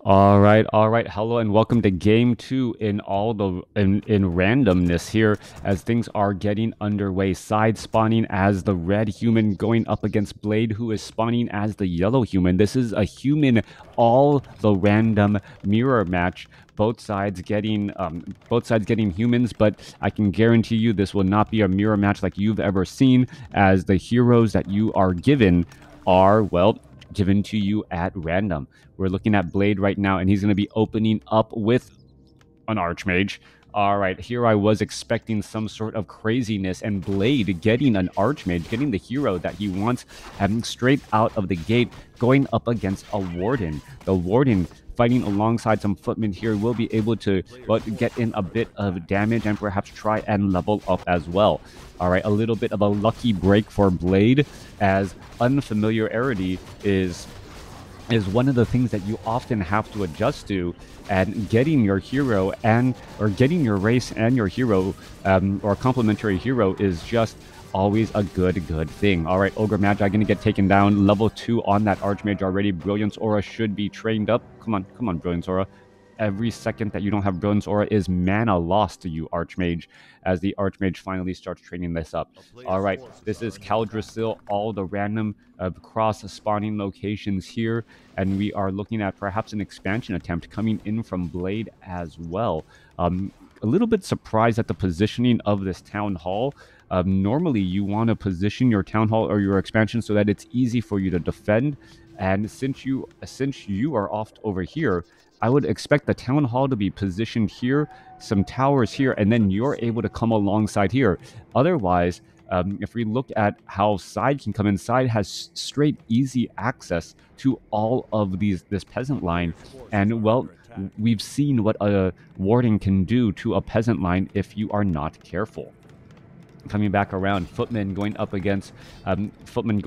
All right. Hello and welcome to game two in all the in randomness here as things are getting underway. Side spawning as the red human going up against Blade, who is spawning as the yellow human. This is a human all the random mirror match. Both sides getting humans, but I can guarantee you this will not be a mirror match like you've ever seen, as the heroes that you are given are, well, given to you at random. We're looking at Blade right now, and he's going to be opening up with an Archmage. All right, here I was expecting some sort of craziness, and Blade getting an Archmage, getting the hero that he wants, having straight out of the gate, going up against a Warden. The Warden fighting alongside some footmen here will be able to get in a bit of damage and perhaps try and level up as well. All right, a little bit of a lucky break for Blade, as unfamiliarity is one of the things that you often have to adjust to, and getting your hero or getting your race and your hero or complementary hero is just always a good thing. All right, Ogre Magi gonna get taken down. Level 2 on that Archmage already. Brilliance Aura should be trained up. Come on, Brilliance Aura. Every second that you don't have Brilliance Aura is mana lost to you, Archmage, as the Archmage finally starts training this up. All right, this is Caldrasil, all the random cross spawning locations here, and we are looking at perhaps an expansion attempt coming in from Blade as well. A little bit surprised at the positioning of this Town Hall. Normally, you want to position your Town Hall or your expansion so that it's easy for you to defend, and since you are off over here, I would expect the Town Hall to be positioned here, some towers here, and then you're able to come alongside here. Otherwise, if we look at how Side can come in, Side has straight, easy access to all of this peasant line. And, well, we've seen what a Warden can do to a peasant line if you are not careful. Coming back around, Footman going up against Footman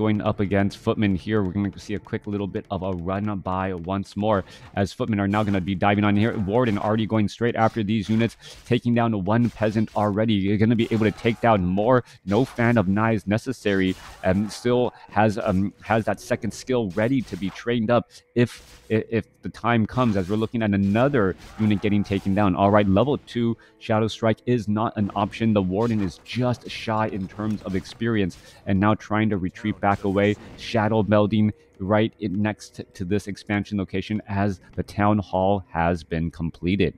here. We're going to see a quick little bit of a run by once more, as Footmen are now going to be diving on here. Warden already going straight after these units, taking down one peasant already. You're going to be able to take down more. No fan of knives necessary, and still has that second skill ready to be trained up if the time comes, as we're looking at another unit getting taken down. All right, level 2 Shadow Strike is not an option. The Warden is just shy in terms of experience, and now trying to retreat back away. Shadow melding right next to this expansion location, as the Town Hall has been completed.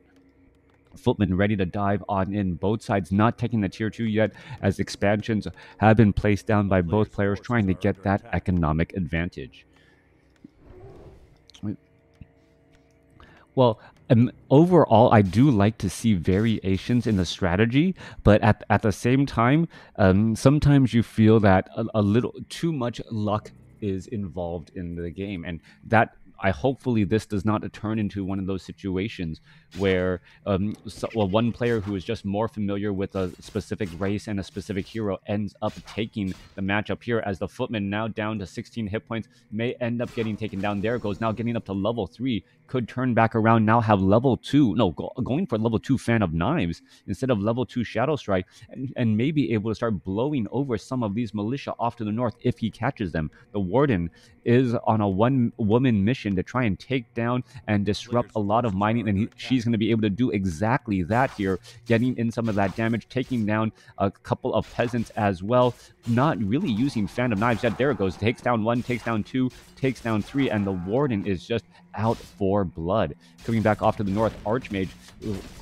Footman ready to dive on in. Both sides not taking the tier 2 yet, as expansions have been placed down by both players, trying to get that economic advantage. Well, overall, I do like to see variations in the strategy, but at the same time, sometimes you feel that a little too much luck is involved in the game, and that hopefully this does not turn into one of those situations where one player who is just more familiar with a specific race and a specific hero ends up taking the matchup here, as the Footman, now down to 16 hit points, may end up getting taken down. There it goes, now getting up to level 3, could turn back around, now have level 2, going for level 2 Fan of Knives instead of level 2 Shadow Strike, and maybe able to start blowing over some of these militia off to the north if he catches them. The Warden is on a one-woman mission to try and take down and disrupt a lot of mining, and she's going to be able to do exactly that here, getting in some of that damage, taking down a couple of peasants as well, not really using Fan of Knives yet. There it goes, takes down 1, takes down 2, takes down 3, and the Warden is just out for blood. Coming back off to the north, Archmage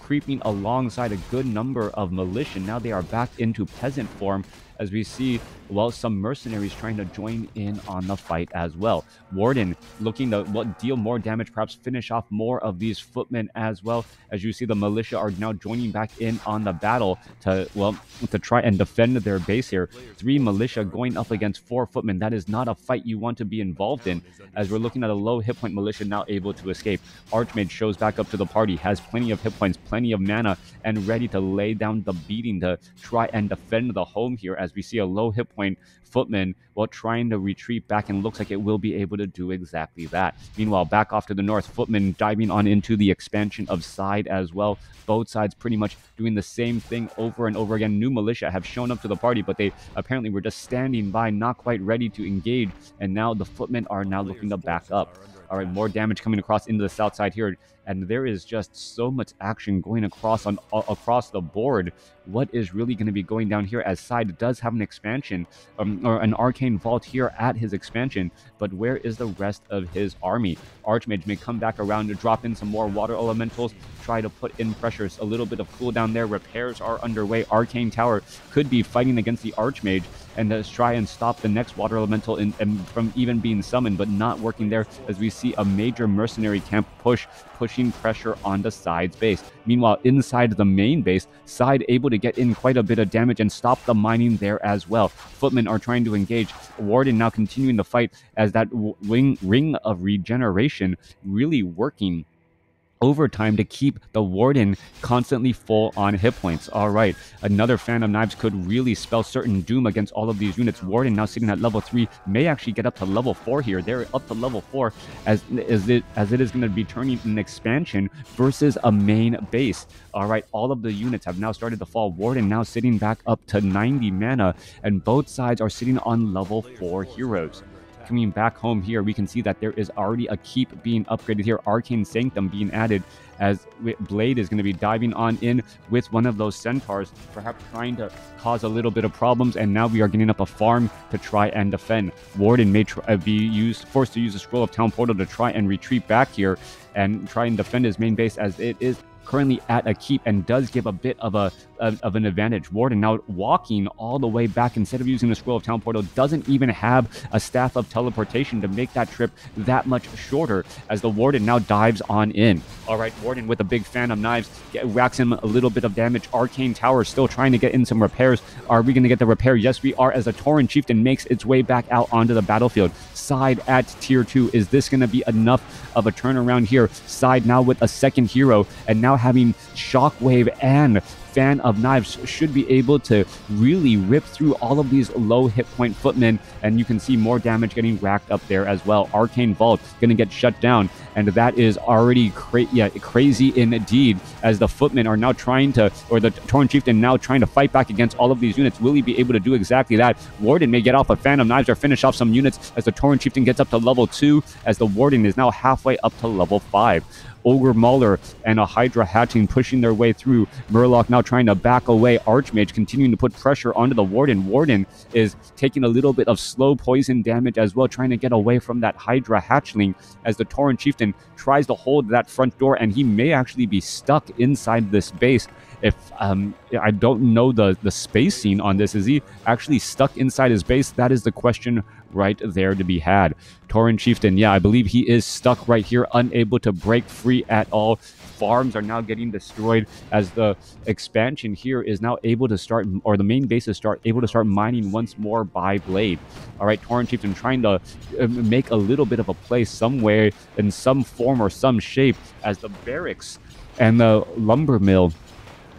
creeping alongside a good number of militia. Now they are back into peasant form, as we see, well, some mercenaries trying to join in on the fight as well. Warden looking to deal more damage, perhaps finish off more of these footmen as well, as you see the militia are now joining back in on the battle to try and defend their base here. 3 militia going up against 4 footmen. That is not a fight you want to be involved in, as we're looking at a low hit point militia now able to escape. Archmage shows back up to the party, has plenty of hit points, plenty of mana, and ready to lay down the beating to try and defend the home here, as we see a low hit point footman while trying to retreat back, and looks like it will be able to do exactly that. Meanwhile, back off to the north, footman diving on into the expansion of Side as well. Both sides pretty much doing the same thing over and over again. New militia have shown up to the party, but they apparently were just standing by, not quite ready to engage, and now the footmen are now looking to back up. All right, more damage coming across into the south side here, and there is just so much action going across the board. What is really going to be going down here, as SyDe does have an expansion, or an arcane vault here at his expansion, but where is the rest of his army? Archmage may come back around to drop in some more water elementals, try to put in pressures, a little bit of cooldown there. Repairs are underway. Arcane Tower could be fighting against the Archmage and try and stop the next water elemental from even being summoned, but not working there, as we see a major mercenary camp pushing pressure onto SyDe's base. Meanwhile, inside the main base, SyDe able to get in quite a bit of damage and stop the mining there as well. Footmen are trying to engage. Warden now continuing the fight, as that ring of regeneration really working overtime to keep the Warden constantly full on hit points. All right, another Phantom Knives could really spell certain doom against all of these units. Warden now sitting at level 3, may actually get up to level 4 here. They're up to level 4 as it is going to be turning an expansion versus a main base. All right, all of the units have now started to fall. Warden now sitting back up to 90 mana, and both sides are sitting on level 4 heroes. Coming back home here, we can see that there is already a keep being upgraded here. Arcane Sanctum being added, as Blade is going to be diving on in with one of those centaurs, perhaps trying to cause a little bit of problems. And now we are getting up a farm to try and defend. Warden may be forced to use a Scroll of Town Portal to try and retreat back here and try and defend his main base, as it is currently at a keep and does give a bit of an advantage. Warden now walking all the way back, instead of using the Scroll of Town Portal, doesn't even have a Staff of Teleportation to make that trip that much shorter, as the Warden now dives on in. All right, Warden with a big Phantom Knives whacks him a little bit of damage. Arcane Tower still trying to get in some repairs. Are we going to get the repair? Yes, we are, as the Tauren Chieftain makes its way back out onto the battlefield. SyDe at tier 2. Is this going to be enough of a turnaround here? SyDe now with a second hero, and now having Shockwave and Fan of Knives should be able to really rip through all of these low hit point footmen, and you can see more damage getting racked up there as well. Arcane Vault going to get shut down, and that is already crazy indeed, as the footmen are now trying to, or the Tauren Chieftain now trying to fight back against all of these units. Will he be able to do exactly that? Warden may get off a Fan of Knives or finish off some units, as the Tauren Chieftain gets up to level 2, as the Warden is now halfway up to level 5. Ogre Mauler and a Hydra hatching pushing their way through. Murloc now trying to back away. Archmage continuing to put pressure onto the Warden. Warden is taking a little bit of slow poison damage as well, trying to get away from that Hydra hatchling, as the Tauren Chieftain tries to hold that front door, and he may actually be stuck inside this base. If I don't know the spacing on this. Is he actually stuck inside his base? That is the question right there to be had. Tauren Chieftain, yeah, I believe he is stuck right here, unable to break free at all. Farms are now getting destroyed, as the expansion here is now able to start, or the main base is able to start mining once more by Blade. All right, Tauren Chieftain trying to make a little bit of a play somewhere in some form or some shape, as the barracks and the lumber mill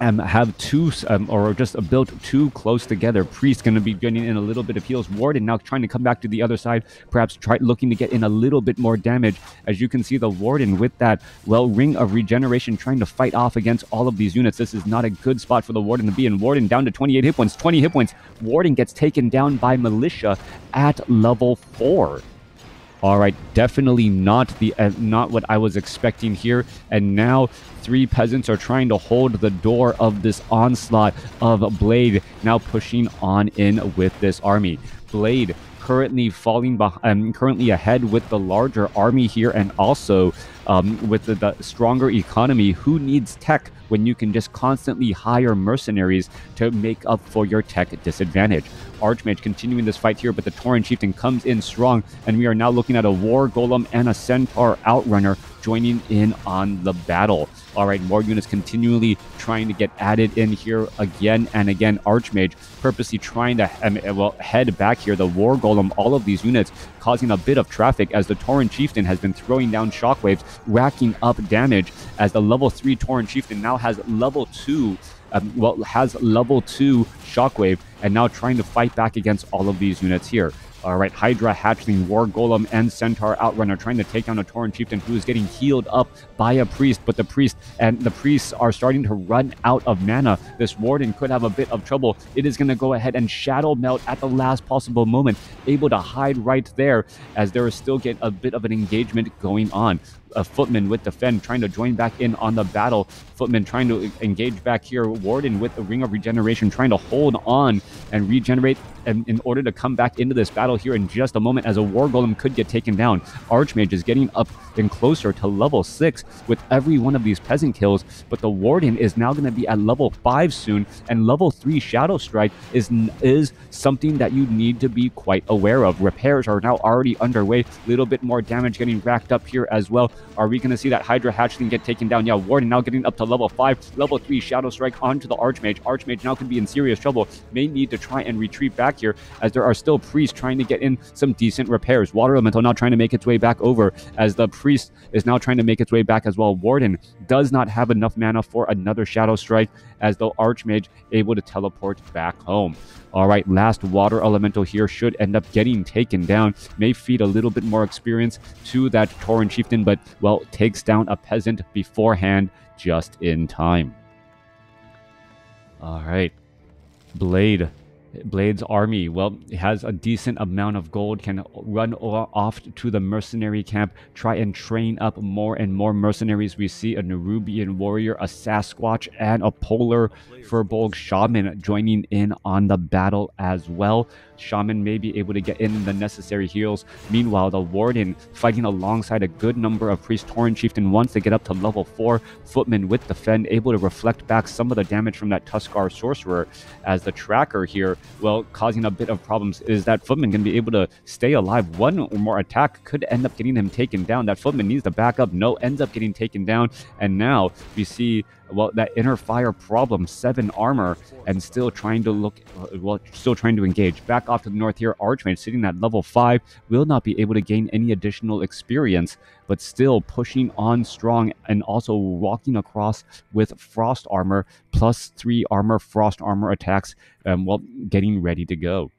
have two, or just built too close together. Priest going to be getting in a little bit of heals. Warden now trying to come back to the other side, perhaps looking to get in a little bit more damage. As you can see, the Warden with that, well, ring of regeneration, trying to fight off against all of these units. This is not a good spot for the Warden to be in. Warden down to 28 hit points. 20 hit points. Warden gets taken down by Militia at level 4. All right, definitely not what I was expecting here. And now 3 peasants are trying to hold the door of this onslaught of Blade, now pushing on in with this army. Blade currently falling behind, currently ahead with the larger army here, and also with the stronger economy. Who needs tech when you can just constantly hire mercenaries to make up for your tech disadvantage? Archmage continuing this fight here, but the Tauren Chieftain comes in strong, and we are now looking at a War Golem and a Centaur Outrunner joining in on the battle. All right, more units continually trying to get added in here again and again. Archmage purposely trying to head back here. The War Golem, all of these units causing a bit of traffic, as the Tauren Chieftain has been throwing down shockwaves, racking up damage, as the level 3 Tauren Chieftain now has level 2 level 2 Shockwave, and now trying to fight back against all of these units here. All right, Hydra, Hatchling, War Golem, and Centaur Outrunner trying to take down a Tauren Chieftain who is getting healed up by a priest, but the priests are starting to run out of mana. This Warden could have a bit of trouble. It is going to go ahead and Shadow Melt at the last possible moment, able to hide right there as there is still get a bit of an engagement going on. A Footman with Defend trying to join back in on the battle. Footman trying to engage back here. Warden with the Ring of Regeneration trying to hold on and regenerate in order to come back into this battle here in just a moment, as a War Golem could get taken down. Archmage is getting up and closer to level 6 with every one of these peasant kills, but the Warden is now going to be at level 5 soon, and level 3 Shadow Strike is something that you need to be quite aware of. Repairs are now already underway. A little bit more damage getting racked up here as well. Are we going to see that Hydra Hatchling get taken down? Yeah, Warden now getting up to level 5. Level 3 Shadow Strike onto the Archmage. Archmage now could be in serious trouble. May need to try and retreat back here, as there are still priests trying to get in some decent repairs. Water Elemental now trying to make its way back over, as the priest is now trying to make its way back as well. Warden does not have enough mana for another Shadow Strike, as the Archmage able to teleport back home. All right, last Water Elemental here should end up getting taken down. May feed a little bit more experience to that Tauren Chieftain, but, well, takes down a peasant beforehand just in time. All right. Blade's army, well, it has a decent amount of gold, can run off to the mercenary camp, try and train up more and more mercenaries. We see a Nerubian warrior, a Sasquatch, and a Polar Furbolg shaman joining in on the battle as well. Shaman may be able to get in the necessary heals. Meanwhile, the Warden fighting alongside a good number of Priest Tauren Chieftain once they get up to level 4. Footman with Defend, able to reflect back some of the damage from that Tuskar Sorcerer, as the tracker here, well, causing a bit of problems. Is that Footman going to be able to stay alive? One or more attack could end up getting him taken down. That Footman needs to back up. No, ends up getting taken down. And now we see, well, that Inner Fire problem, 7 armor, and still trying to engage. Back off to the north here, Archmage sitting at level 5, will not be able to gain any additional experience, but still pushing on strong, and also walking across with Frost armor, +3 armor, Frost armor attacks, well, getting ready to go.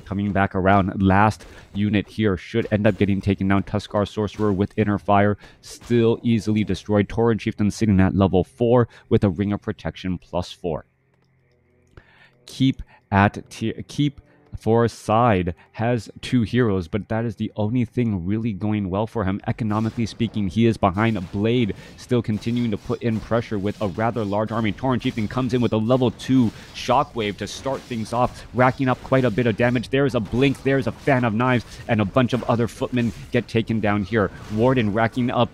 Coming back around, last unit here should end up getting taken down. Tuskar Sorcerer with Inner Fire, still easily destroyed. Tauren Chieftain sitting at level 4 with a Ring of Protection +4. Keep for SyDe has 2 heroes, but that is the only thing really going well for him. Economically speaking, he is behind. Blade still continuing to put in pressure with a rather large army. Tauren Chieftain comes in with a level 2 Shockwave to start things off, racking up quite a bit of damage. There's a Blink, there's a Fan of Knives, and a bunch of other footmen get taken down here. Warden racking up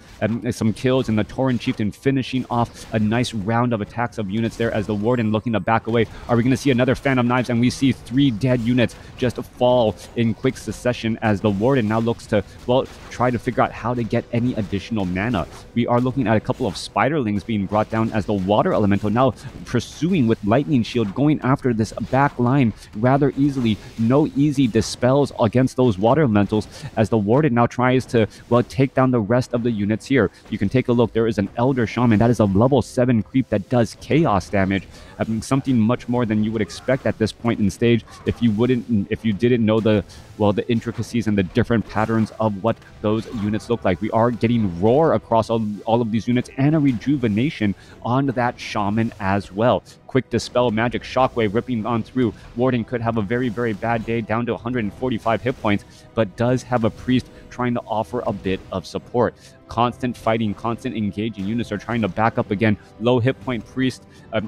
some kills, and the Tauren Chieftain finishing off a nice round of attacks of units there, as the Warden looking to back away. Are we going to see another Fan of Knives? And we see 3 dead units just fall in quick succession, as the Warden now looks to, well, try to figure out how to get any additional mana. We are looking at a couple of Spiderlings being brought down, as the Water Elemental now pursuing with Lightning Shield, going after this back line rather easily. No easy dispels against those Water Elementals, as the Warden now tries to, well, take down the rest of the units here. You can take a look. There is an Elder Shaman. That is a level 7 creep that does chaos damage. Something much more than you would expect at this point in stage if you didn't know the intricacies and the different patterns of what those units look like. We are getting Roar across all of these units, and a Rejuvenation on that Shaman as well. Quick Dispel Magic, Shockwave ripping on through. Warden could have a very, very bad day, down to 145 hit points, but does have a Priest trying to offer a bit of support. Constant fighting, constant engaging units are trying to back up again. Low hit point Priest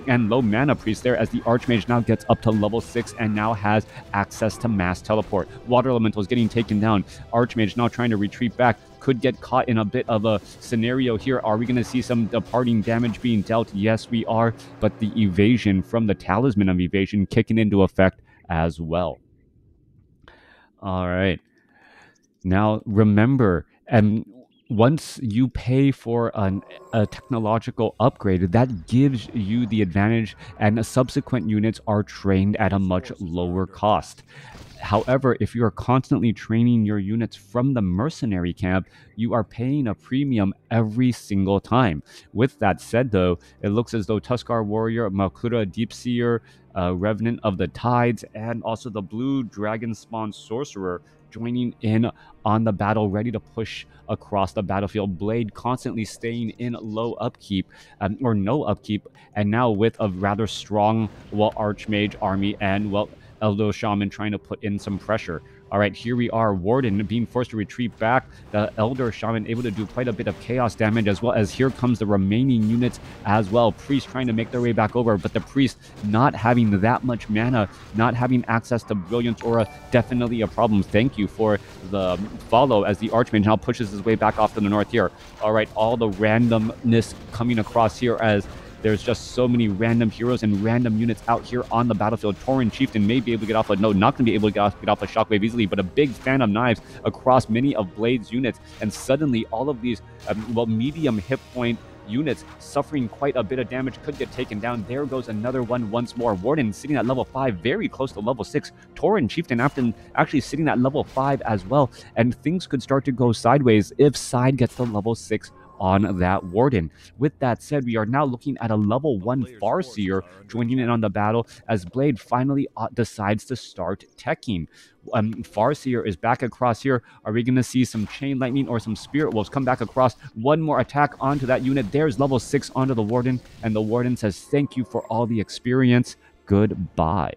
and low mana Priest there, as the Archmage now gets up to level 6 and now has access to Mass Teleport. Water Elemental is getting taken down. Archmage now trying to retreat back. Could get caught in a bit of a scenario here. Are we going to see some departing damage being dealt? Yes, we are. But the evasion from the Talisman of Evasion kicking into effect as well. All right. Now, remember, once you pay for a technological upgrade, that gives you the advantage, and subsequent units are trained at a much lower cost. However, if you are constantly training your units from the mercenary camp, you are paying a premium every single time. With that said, though, it looks as though Tuskar Warrior, Makura Deepseer, Revenant of the Tides, and also the Blue Dragon Spawn Sorcerer joining in on the battle, ready to push across the battlefield. Blade constantly staying in low upkeep, or no upkeep, and now with a rather strong, well, Archmage army and, well, Elder Shaman trying to put in some pressure. All right, here we are. Warden being forced to retreat back. The Elder Shaman able to do quite a bit of chaos damage, as well as here comes the remaining units as well. Priest trying to make their way back over, but the Priest not having that much mana, not having access to Brilliance Aura, definitely a problem. Thank you for the follow as the Archmage now pushes his way back off to the north here. All right, all the randomness coming across here as there's just so many random heroes and random units out here on the battlefield. Tauren Chieftain may be able to get off a no, not going to be able to get off a shockwave easily, but a big fan of knives across many of Blade's units. And suddenly all of these, well, medium hit point units suffering quite a bit of damage could get taken down. There goes another one once more. Warden sitting at level 5, very close to level 6. Tauren Chieftain after actually sitting at level 5 as well. And things could start to go sideways if SyDe gets to level 6 on that Warden. With that said, we are now looking at a level 1 Farseer joining in on the battle as Blade finally decides to start teching. Farseer is back across here. Are we going to see some Chain Lightning or some Spirit Wolves come back across? One more attack onto that unit. There's level 6 onto the Warden, and the Warden says, thank you for all the experience. Goodbye.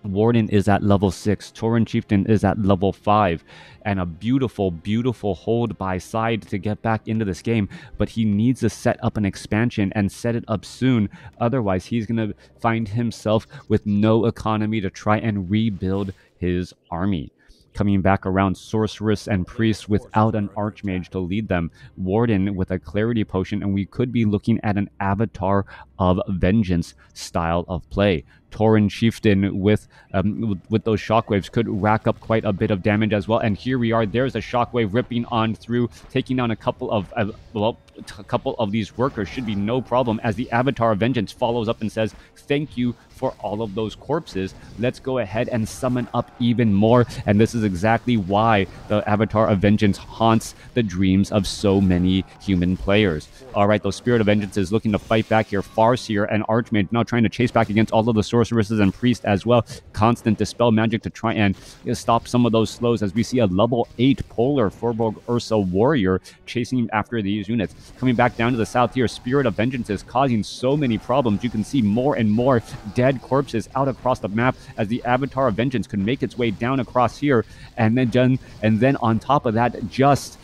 Warden is at level 6. Tauren Chieftain is at level 5. And a beautiful, beautiful hold by SyDe to get back into this game. But he needs to set up an expansion and set it up soon. Otherwise, he's going to find himself with no economy to try and rebuild his army. Coming back around, Sorceress and Priest without an Archmage to lead them. Warden with a Clarity Potion, and we could be looking at an Avatar of Vengeance style of play. Tauren Chieftain with those shockwaves could rack up quite a bit of damage as well. And here we are. There's a shockwave ripping on through, taking down a couple of a couple of these workers. Should be no problem as the Avatar of Vengeance follows up and says, thank you for all of those corpses. Let's go ahead and summon up even more. And this is exactly why the Avatar of Vengeance haunts the dreams of so many human players. All right, those Spirit of Vengeance is looking to fight back here. Farseer and Archmage now trying to chase back against all of the Sorceresses and Priests as well. Constant Dispel Magic to try and stop some of those slows as we see a level 8 Polar Forborg Ursa Warrior chasing after these units. Coming back down to the south here, Spirit of Vengeance is causing so many problems. You can see more and more dead corpses out across the map as the Avatar of Vengeance could make its way down across here, and then on top of that, just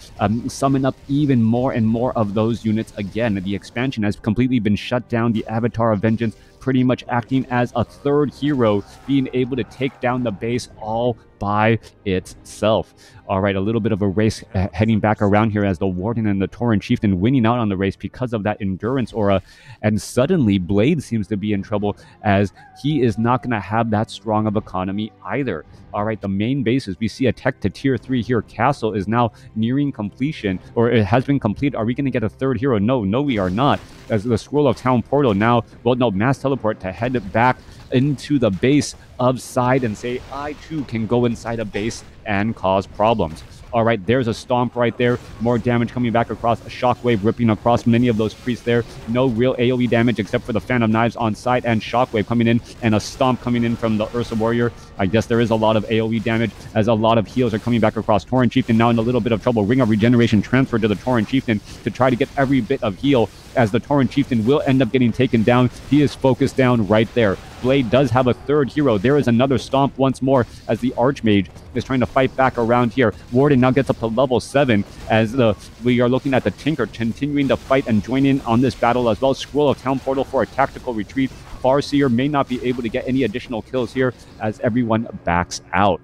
summon up even more and more of those units again. The expansion has completely been shut down. The Avatar of Vengeance pretty much acting as a third hero, being able to take down the base all by itself. All right, a little bit of a race heading back around here as the Warden and the Tauren Chieftain winning out on the race because of that endurance aura. And suddenly, Blade seems to be in trouble as he is not going to have that strong of economy either. All right, the main bases, we see a tech to tier 3 here. Castle is now nearing completion, or it has been complete. Are we going to get a third hero? No, we are not. As the Scroll of Town Portal now, well, no, mass teleport to head back into the base of SyDe and say, I too can go inside a base and cause problems. All right, there's a stomp right there. More damage coming back across, a shockwave ripping across many of those priests there. No real AoE damage except for the Phantom Knives on SyDe, and shockwave coming in, and a stomp coming in from the Ursa Warrior. I guess there is a lot of AoE damage as a lot of heals are coming back across. Tauren Chieftain now in a little bit of trouble. Ring of Regeneration transferred to the Tauren Chieftain to try to get every bit of heal, as the Tauren Chieftain will end up getting taken down. He is focused down right there. Blade does have a third hero. There is another stomp once more as the Archmage is trying to fight back around here. Warden now gets up to level 7 as we are looking at the Tinker continuing to fight and join in on this battle as well. Scroll of Town Portal for a tactical retreat. Farseer may not be able to get any additional kills here as everyone backs out.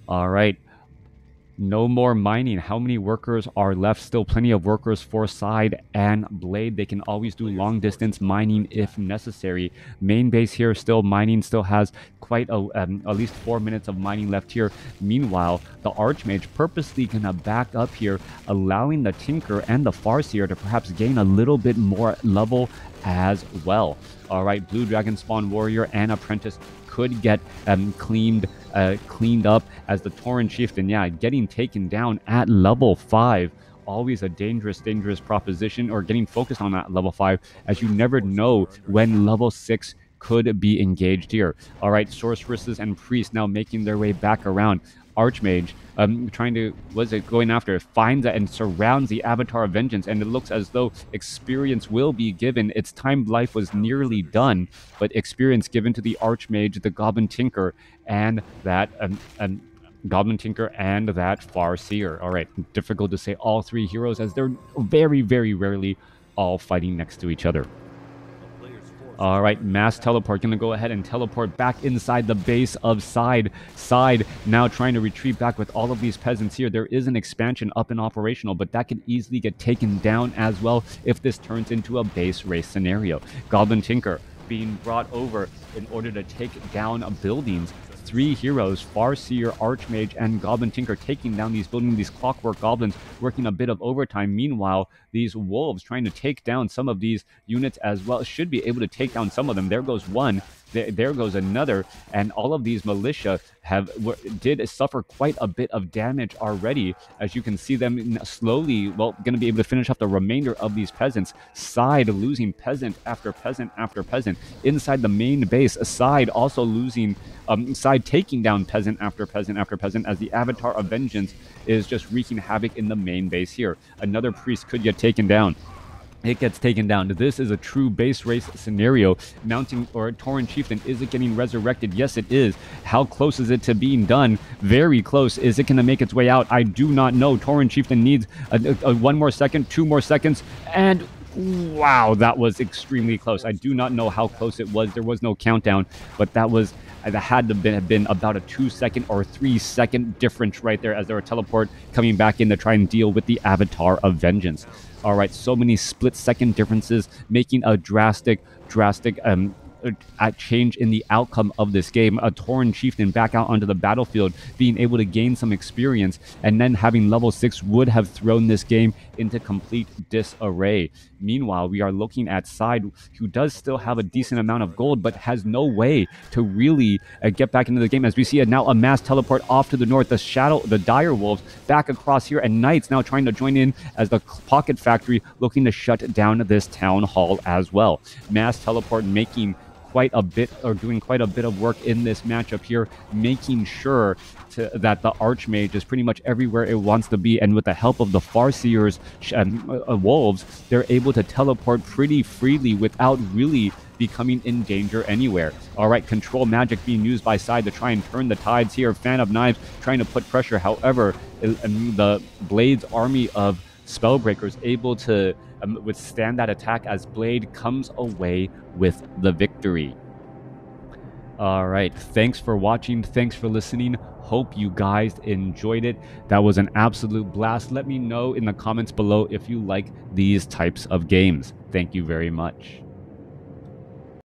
All right. No more mining. How many workers are left? Still plenty of workers for Side and Blade. They can always do long distance mining if necessary. Main base here still mining, still has quite at least 4 minutes of mining left here. Meanwhile, the Archmage purposely gonna back up here, allowing the Tinker and the Farseer to perhaps gain a little bit more level as well. All right, Blue Dragon Spawn Warrior and Apprentice could get cleaned up as the Tauren Chieftain, yeah, getting taken down at level 5. Always a dangerous proposition, or getting focused on that level 5, as you never know when level 6 could be engaged here. All right, Sorceresses and Priests now making their way back around. Archmage trying to, going after it, finds it and surrounds the Avatar of Vengeance, and it looks as though experience will be given. Its timed life was nearly done, but experience given to the Archmage, the Goblin Tinker, and that Goblin Tinker and that Farseer. All right, difficult to say all three heroes, as they're very, very rarely all fighting next to each other. All right, mass teleport. Going to go ahead and teleport back inside the base of Side. Side now trying to retreat back with all of these peasants here. There is an expansion up and operational, but that could easily get taken down as well if this turns into a base race scenario. Goblin Tinker being brought over in order to take down buildings. 3 heroes, Farseer, Archmage, and Goblin Tinker, taking down these buildings, these clockwork goblins, working a bit of overtime. Meanwhile, these wolves trying to take down some of these units as well, should be able to take down some of them. There goes one. There goes another, and all of these militia did suffer quite a bit of damage already, as you can see them slowly, well, going to be able to finish off the remainder of these peasants. Side losing peasant after peasant after peasant. Inside the main base, Side also losing, Side taking down peasant after peasant after peasant, as the Avatar of Vengeance is just wreaking havoc in the main base here. Another priest could get taken down. It gets taken down. This is a true base race scenario. Mounting or Tauren Chieftain, is it getting resurrected? Yes, it is. How close is it to being done? Very close. Is it going to make its way out? I do not know. Tauren Chieftain needs one more second, 2 more seconds, and wow, that was extremely close. I do not know how close it was. There was no countdown, but that had to have been about a 2-second or 3-second difference right there, as there were teleport coming back in to try and deal with the Avatar of Vengeance. All right, so many split-second differences, making a drastic change in the outcome of this game. A Tauren Chieftain back out onto the battlefield, being able to gain some experience, and then having level 6 would have thrown this game into complete disarray. Meanwhile, we are looking at Side, who does still have a decent amount of gold, but has no way to really get back into the game, as we see now a mass teleport off to the north. The Dire Wolves back across here, and Knights now trying to join in as the Pocket Factory looking to shut down this town hall as well. Mass teleport making quite a bit, or doing quite a bit of work in this matchup here, making sure that the Archmage is pretty much everywhere it wants to be, and with the help of the Farseer's wolves, they're able to teleport pretty freely without really becoming in danger anywhere. All right, control magic being used by Side to try and turn the tides here. Fan of Knives trying to put pressure. However, the Blade's army of Spellbreakers able to withstand that attack, as Blade comes away with the victory. All right, thanks for watching, thanks for listening. Hope you guys enjoyed it. That was an absolute blast. Let me know in the comments below if you like these types of games. Thank you very much.